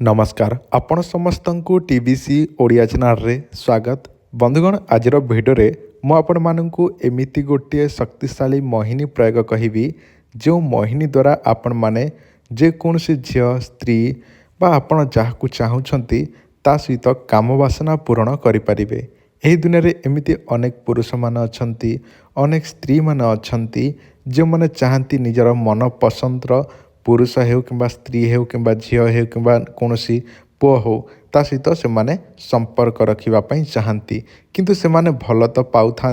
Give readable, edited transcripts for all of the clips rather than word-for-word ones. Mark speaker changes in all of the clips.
Speaker 1: नमस्कार आपण समस्त को टीबीसी ओडिया चैनल रे स्वागत। बंधुगण आज भिडियो मु आपण मानू एमिति गोटे शक्तिशाली मोहिनी प्रयोग कहिबी जो मोहिनी द्वारा आपण माने जेकोसी झील स्त्री बा आपण जहाँ चाहूँगी ता सहित काम वासना पूरण करें। यही दुनिया रे एमिति अनेक पुरुष मान अछंती अनेक स्त्री मान अछंती जो मैंने चाहती निजर मन पसंदर पुरुष हो कि स्त्री हो कि झील हो कि कौन पुओ हो ता सहित से माने संपर्क रखापी चाहती किंतु से माने भल तो पाऊ था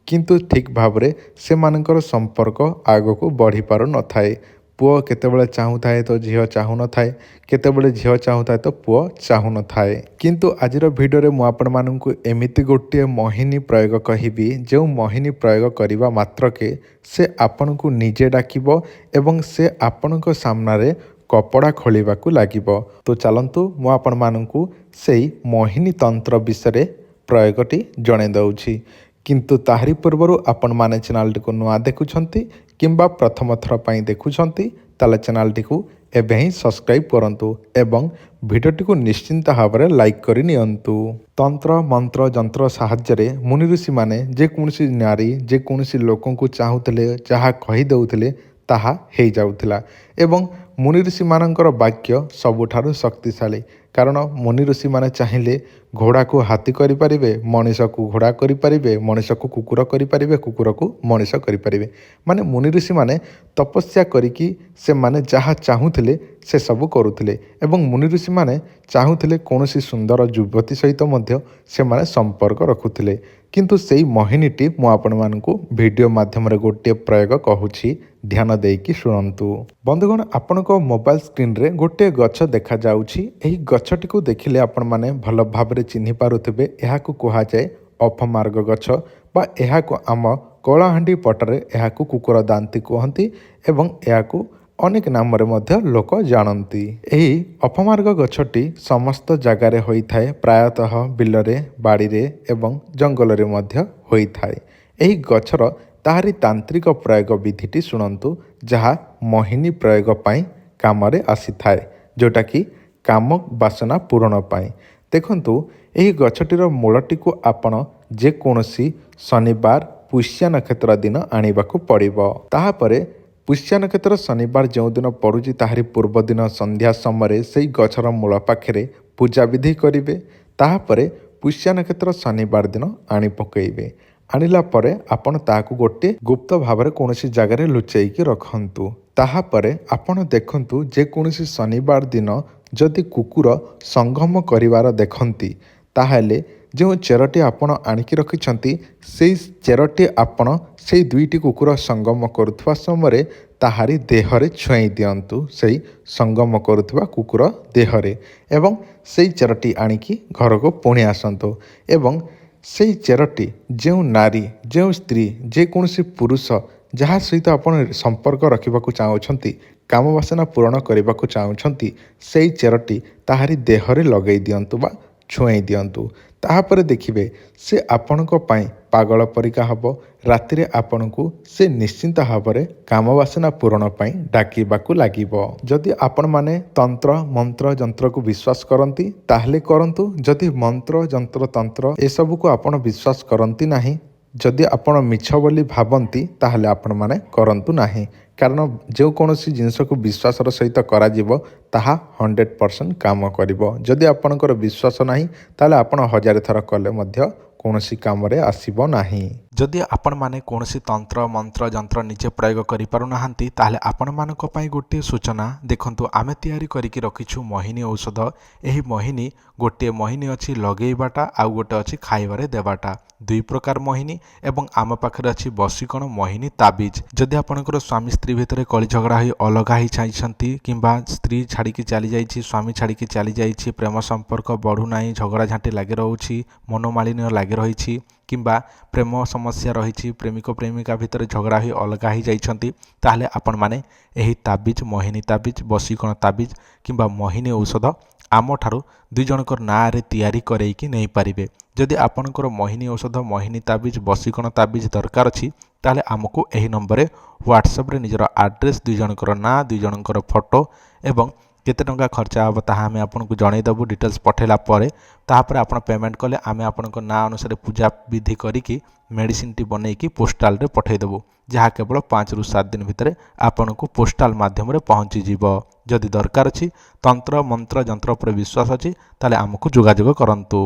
Speaker 1: किंतु ठीक भाव से मानकर संपर्क आग को बढ़ी पार न थाए। पुओ केतेबेले चाहू थाए तो झील चाहू न थाए, केतेबेले झील चाहू थाए तो पुओ चाहू न थाए। किंतु आजिर भिडियो मु आपण मानू एमिति गोटे मोहिनी प्रयोग कहिबी जो मोहिनी प्रयोग करने मात्रके से आपण को निजे डाकिबो एवं से आपण को सामने कपड़ा खोलिबाकू लागिबो। तो चलंतु मु आपण मानू सेई मोहिनी तंत्र विषय प्रयोगटी जणे दउछि। किंतु ताहारी पूर्व आपण माने चैनल टी को नुआ देखुछंती किंबा प्रथम थर पई देखुछंती ताले चैनल टी को एबे ही सब्सक्राइब करंतु एवं भिडियो टी को निश्चिंत भाव में लाइक करि नियंतु। तंत्र मंत्र जंत्र साहाय्य मुनि ऋषि माने जेकोसी नारी जेकोसी लोक को चाहूले जहाँ कही दउथिले ताहा हो जाउथिला एवं मुनि ऋषि मानकर वाक्य सबुठारु शक्तिशाली। कारण मुनि ऋषि माने चाहिले घोड़ा को हाथी करें, मनीष को घोड़ा करें, मनीष को कुकुर करें, कुकुर को मनीष करें। माने मुनि ऋषि माने तपस्या करिकी से माने जहाँ चाहूले से सबू करुले एवं मुनि ऋषि माने चाहूले कौन सुंदर युवती सहित मध्य से माने संपर्क रखुले। किंतु सेई मोहिनीटी मु आपण मानकु वीडियो माध्यम रे गोटे प्रयोग कहूछि, ध्यान देकी शुणंतु। बंधुगण आपण को मोबाइल स्क्रीन रे गोटे गछ देखा जाउछि। एही गछटी को देखिले आपण माने भल भाबरे चिन्हि पारुथिबे एहाकु कुहा जाय अफमार्ग गछ बा एहाकु आम कलाहांडी पटरे एहाकु कुकुर दांती कहंती एवं एहाकु अनेक नाम रे मध्य लोक जानती। एही अफमार्ग गछटी समस्त जगार होइथाए, प्रायतः बिलरे बाड़ीरे एवं जंगल रे मध्य होइथाए। एही गछर ताहारी तांत्रिक प्रयोग विधिटी शुणंतु जहाँ मोहिनी प्रयोग पाई काम रे आसीथाए, जोटा कि काम वासना पूरण पाई। देखंतु एही गछटीर मूलटी को आपण जेकोसी शनिवार पुष्य नक्षत्र दिन आनिबाकू पड़िबो। ताहापरे पुष्य नक्षत्र शनिवार जो दिन पड़ुची ताहारी पूर्व दिन संध्या समय से गछर मूल पाखे पूजा विधि करेंगे। ताहापरे पुष्य नक्षत्र शनिवार दिन आनी पकईबे। आनिला परे आपण ताहाकू गोटे गुप्त भाव में कौन जगार लुचेकी रखंतु। ताहापरे आपण देखंतु जेकोसी शनिवार दिन जदि कुकुर संगम करिवार देखंती ताहले जो चेरटी आपण आनिकी रखिछंती से चेरटी आपण से दुईटी कुकुर संगम करुवा समय ताहारी देहरे छुई दियंतु से संगम करुवा कुकुर देहरे एवं से चेरटी आनिकी घर को पुणी आसंतु एवं से चेरटी जो नारी जो स्त्री जेकोसी पुरुष जहाँ सहित आपण संपर्क रखा चाहूँगी, काम वासना पूरण करने को चाहूँगी, से चेरटी ताहारी देहरे लगे दियंतु बा छुई दियंतु। ताहापर देखिए से आपण पागल परिका हब। राति आपण को से निश्चिंत भाव में काम वासना पूरण पाई डाकिबाकू लागिबो। जदि आपण माने तंत्र मंत्र जंत्र को विश्वास करती ताहले करंतु, जदि मंत्र जंत्र तंत्र ए सब को आपण विश्वास करती नाही, जदि आपण मिछ बोली भाबंती ताहले आपण माने करंतु नाही। कारण जो कौनसी जिनस को विश्वासर सहित करा जिवो ताहा 100% काम करिवो। जदि आपणकर विश्वास नाही ताहले आपण 1000 थर कले मध्य कौनसी काम रे आसीबो नाही। जदि आपण माने कौनसी तंत्र मंत्र जंत्र निजे प्रयोग करि पारु नाहंती ताहले आपण मानक पई गोटे सूचना देखंतु। आमे तयारी करिकि रखिछु मोहिनी औषध। एही मोहिनी गोटे मोहिनी अछि लगेइबाटा आउ गोटे अछि खाइबारे देबाटा। दुई प्रकार मोहिनी एवं आम पाखरे अछि बसीकण मोहिनी ताबिज। जदि आपणकर स्वामी स्त्री भितर कली झगड़ा होई अलगा ही चाहती किंबा स्त्री छाड़िकी चली जाइछि, स्वामी छाड़िकी चली जाइछि, प्रेम संपर्क बढ़ू नाही, झगड़ा झांटी लागे रहुछि, मनोमालिन्य लागे रहिछि किंबा प्रेम समस्या रही, प्रेमिक प्रेमिका भितर झगड़ा ही अलगा ही जाइछंती ताहले आपण माने एही ताबिज मोहिनी ताबिज बसीकण ताबिज किंबा मोहिनी औषध आम ठारू दुई जनकर ना रे तैयारी करैकी नहीं पारिबे। जदि आपणकर मोहिनी औषध मोहिनी ताबिज बसीकण ताबिज दरकार अछि ताहले आमको एही नंबर रे व्हाट्सएप रे निजर एड्रेस दुई जनकर ना दुई जनकर फोटो एवं
Speaker 2: केते टंका खर्च हे ताहा आम आपको जनईदेवु डिटेल्स पठेला तापर आप पेमेंट कले आम आपण ना अनुसार पूजा विधि करी मेडिसिन टी बनईकी पोस्टाल रे पठेदेवु जहाँ केवल 5 ରୁ 7 दिन भितर आपण को पोस्टाल माध्यम रे पहुँची जीव। जदि दरकार अछि तंत्र मंत्र जंत्र पर विश्वास अछि ताले आमको जोगाजोग करंतु।